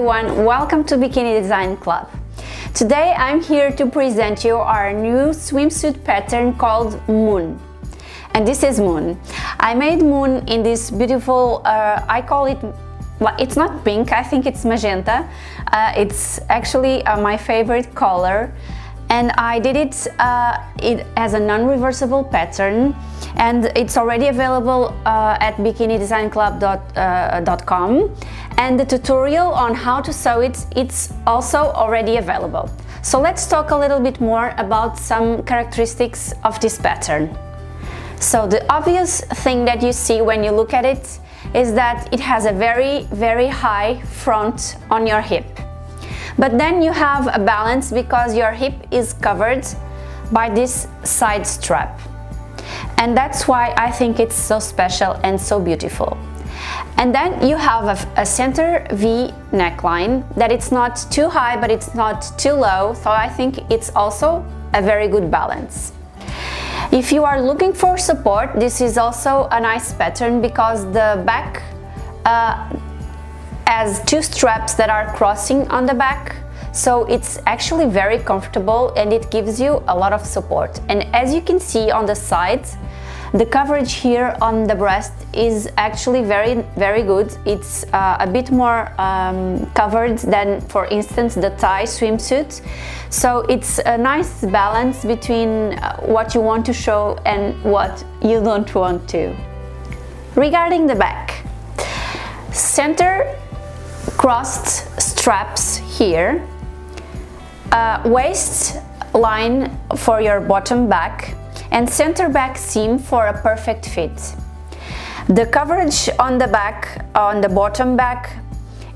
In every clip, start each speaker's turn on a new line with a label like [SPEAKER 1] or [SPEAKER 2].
[SPEAKER 1] everyone, welcome to Bikini Design Club. Today I'm here to present you our new swimsuit pattern called Moon. And this is Moon. I made Moon in this beautiful, I call it, well, it's not pink, I think it's magenta. It's actually my favorite color. And I did it as a non-reversible pattern, and it's already available at bikinidesignclub.com, and the tutorial on how to sew it's also already available. So let's talk a little bit more about some characteristics of this pattern. So the obvious thing that you see when you look at it is that it has a very high front on your hip. But then you have a balance because your hip is covered by this side strap. And that's why I think it's so special and so beautiful. And then you have a center V neckline that it's not too high but it's not too low, so I think it's also a very good balance. If you are looking for support, this is also a nice pattern because the back has two straps that are crossing on the back, so it's actually very comfortable and it gives you a lot of support. And as you can see on the sides, the coverage here on the breast is actually very good. It's a bit more covered than, for instance, the tie swimsuit. So it's a nice balance between what you want to show and what you don't want to. Regarding the back, center crossed straps here, waist line for your bottom back, and center back seam for a perfect fit. The coverage on the back, on the bottom back,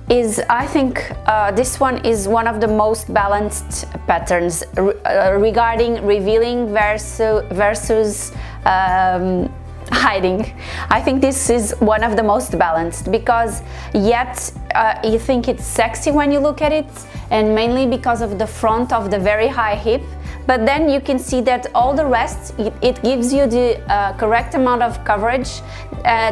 [SPEAKER 1] is, I think, this one is one of the most balanced patterns regarding revealing versus hiding. I think this is one of the most balanced because yet you think it's sexy when you look at it, and mainly because of the front of the very high hip, but then you can see that all the rest, it gives you the correct amount of coverage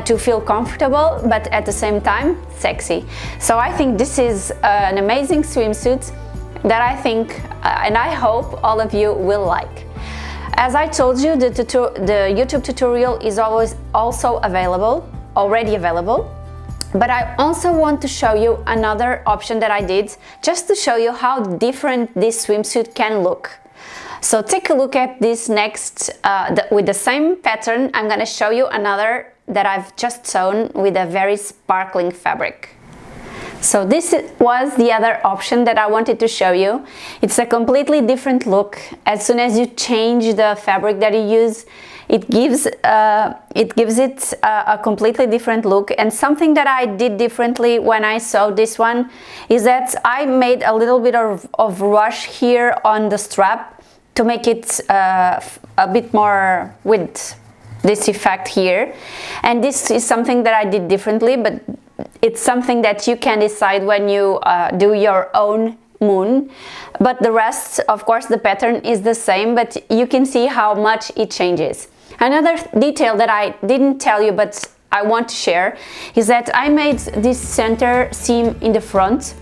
[SPEAKER 1] to feel comfortable, but at the same time sexy. So I think this is an amazing swimsuit that I think and I hope all of you will like. As I told you, the YouTube tutorial is also already available. But I also want to show you another option that I did, just to show you how different this swimsuit can look. So take a look at this next, with the same pattern. I'm going to show you another that I've just sewn with a very sparkling fabric. So this was the other option that I wanted to show you. It's a completely different look. As soon as you change the fabric that you use, it gives it a completely different look. And something that I did differently when I sewed this one is that I made a little bit of rush here on the strap to make it a bit more with this effect here. And this is something that I did differently, but it's something that you can decide when you do your own moon. But the rest, of course, the pattern is the same, but you can see how much it changes. Another detail that I didn't tell you but I want to share is that I made this center seam in the front.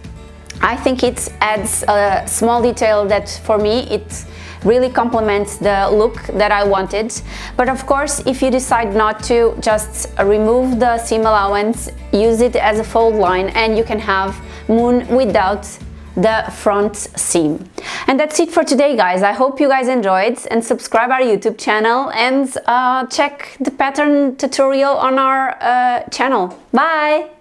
[SPEAKER 1] I think it adds a small detail that for me it really complements the look that I wanted. But of course, if you decide not to, just remove the seam allowance, use it as a fold line, and you can have Moon without the front seam. And that's it for today, guys. I hope you guys enjoyed, and subscribe our YouTube channel and check the pattern tutorial on our channel. Bye!